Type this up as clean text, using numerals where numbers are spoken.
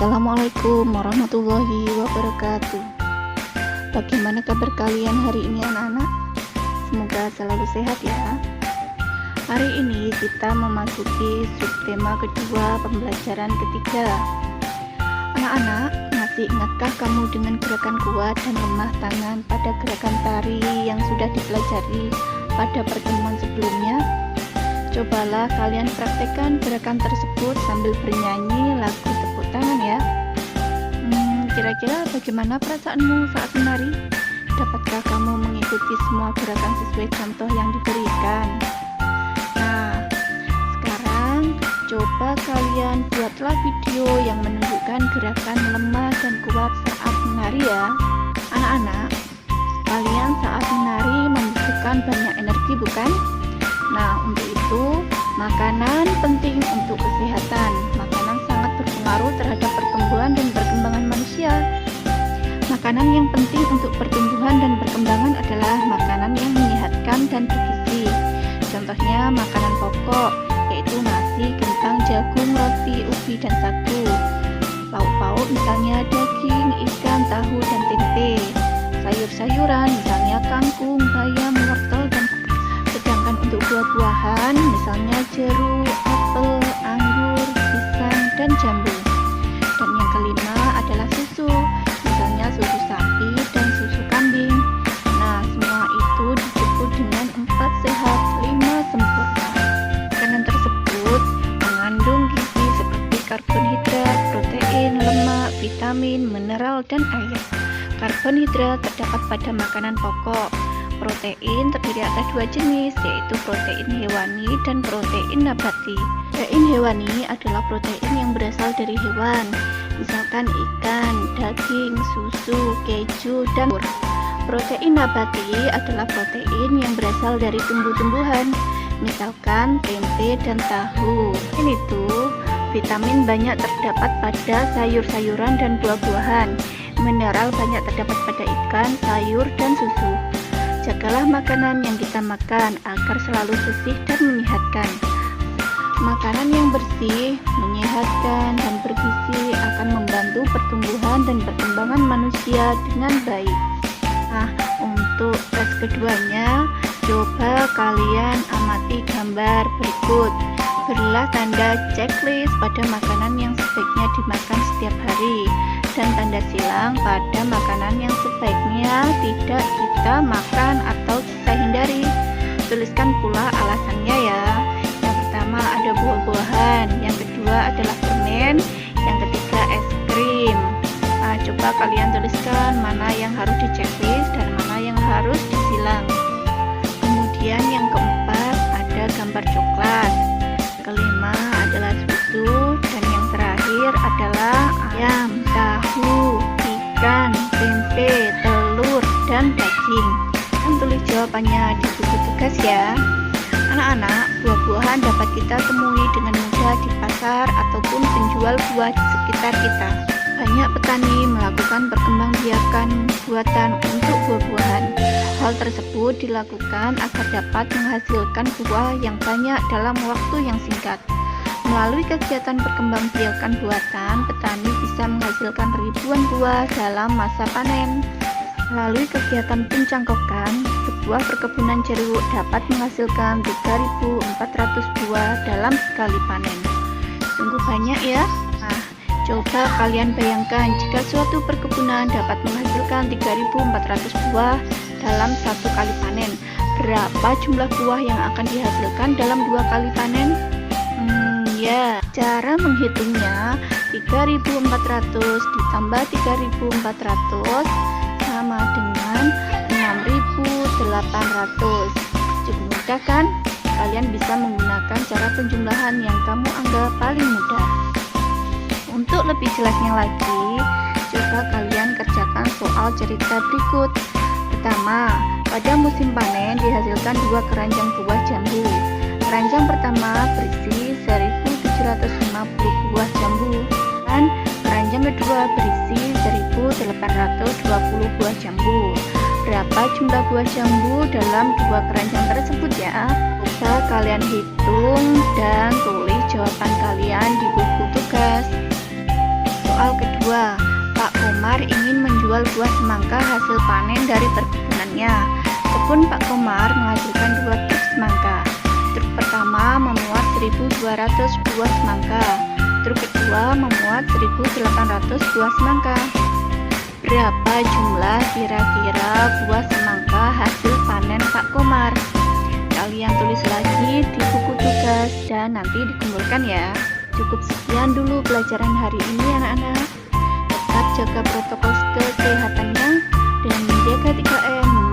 Assalamualaikum warahmatullahi wabarakatuh. Bagaimana kabar kalian hari ini anak-anak? Semoga selalu sehat ya. Hari ini kita memasuki subtema kedua pembelajaran ketiga. Anak-anak, masih ingatkah kamu dengan gerakan kuat dan lemah tangan pada gerakan tari yang sudah dipelajari pada pertemuan sebelumnya? Cobalah kalian praktekkan gerakan tersebut sambil bernyanyi lagu tepuk tangan ya. Kira-kira bagaimana perasaanmu saat menari? Dapatkah kamu mengikuti semua gerakan sesuai contoh yang diberikan? Nah, sekarang coba kalian buatlah video yang menunjukkan gerakan lemah dan kuat saat menari ya. Anak-anak, kalian saat menari membutuhkan banyak energi bukan? Nah, untuk itu, makanan penting untuk kesehatan. Makanan sangat berpengaruh terhadap pertumbuhan dan perkembangan manusia. Makanan yang penting untuk pertumbuhan dan perkembangan adalah makanan yang menyehatkan dan bergizi. Contohnya makanan pokok, yaitu nasi, kentang, jagung, roti, ubi, dan sagu. Lauk-pauk misalnya daging, ikan, tahu, dan tempe. Sayur-sayuran misalnya kangkung, bayam, wortel, dan sedangkan untuk buah-buahan misalnya jeruk, apel, anggur, pisang, dan jambu. Dan yang kelima adalah susu, misalnya susu sapi dan susu kambing. Nah, semua itu disebut dengan 4 sehat, 5 sempurna. Makanan tersebut mengandung gizi seperti karbohidrat, protein, lemak, vitamin, mineral, dan air. Karbohidrat terdapat pada makanan pokok. Protein terdiri atas 2 jenis, yaitu protein hewani dan protein nabati. Protein hewani adalah protein yang berasal dari hewan, misalkan ikan, daging, susu, keju, dan telur. Protein nabati adalah protein yang berasal dari tumbuh-tumbuhan, misalkan tempe dan tahu. Ini tuh, vitamin banyak terdapat pada sayur-sayuran dan buah-buahan. Mineral banyak terdapat pada ikan, sayur, dan susu. Jagalah makanan yang kita makan agar selalu bersih dan menyehatkan. Makanan yang bersih, menyehatkan, dan bergizi akan membantu pertumbuhan dan perkembangan manusia dengan baik. Nah, untuk tes keduanya, coba kalian amati gambar berikut. Berilah tanda checklist pada makanan yang sebaiknya dimakan setiap hari, dan tanda silang pada makanan yang sebaiknya tidak kita makan atau kita hindari. Tuliskan pula alasannya ya. Yang pertama ada buah-buahan, yang kedua adalah permen, yang ketiga es krim. Nah, coba kalian tuliskan mana yang harus di checklist dan mana yang harus disilang. Kemudian yang keempat ada gambar coklat. Kelima adalah susu, dan yang terakhir adalah ayam, tahu, ikan, tempe, telur, dan daging. Tulis jawabannya di buku tugas ya. Anak-anak, buah-buahan dapat kita temui dengan mudah di pasar ataupun penjual buah di sekitar kita. Banyak petani melakukan perkembangbiakan buatan untuk buah-buahan. Hal tersebut dilakukan agar dapat menghasilkan buah yang banyak dalam waktu yang singkat. Melalui kegiatan perkembangbiakan buatan, petani bisa menghasilkan ribuan buah dalam masa panen. Melalui kegiatan pencangkokan, sebuah perkebunan jeruk dapat menghasilkan 3.400 buah dalam sekali panen. Sungguh banyak ya. Nah, coba kalian bayangkan jika suatu perkebunan dapat menghasilkan 3.400 buah dalam satu kali panen. Berapa jumlah buah yang akan dihasilkan dalam 2 kali panen? Cara menghitungnya 3.400 ditambah 3.400 sama dengan 6.800. Cukup mudah kan? Kalian bisa menggunakan cara penjumlahan yang kamu anggap paling mudah. Untuk lebih jelasnya lagi, coba kalian kerjakan soal cerita berikut. Pertama, pada musim panen dihasilkan 2 keranjang buah jambu. Keranjang pertama berisi 1.750 buah jambu, dan keranjang kedua berisi 1.820 buah jambu. Berapa jumlah buah jambu dalam 2 keranjang tersebut ya? Coba kalian hitung dan tulis jawaban kalian di buku tugas. Soal kedua, Pak Komar ingin menjual buah semangka hasil panen dari perkebunannya. Kebun Pak Komar menghasilkan 2 truk semangka. Truk pertama memuat 1.200 buah semangka. Truk kedua memuat 1.800 buah semangka. Berapa jumlah kira-kira buah semangka hasil panen Pak Komar? Kalian tulis lagi di buku tugas dan nanti dikumpulkan ya. Cukup sekian dulu pelajaran hari ini anak-anak. Tetap jaga protokol kesehatannya dan menjaga 3M.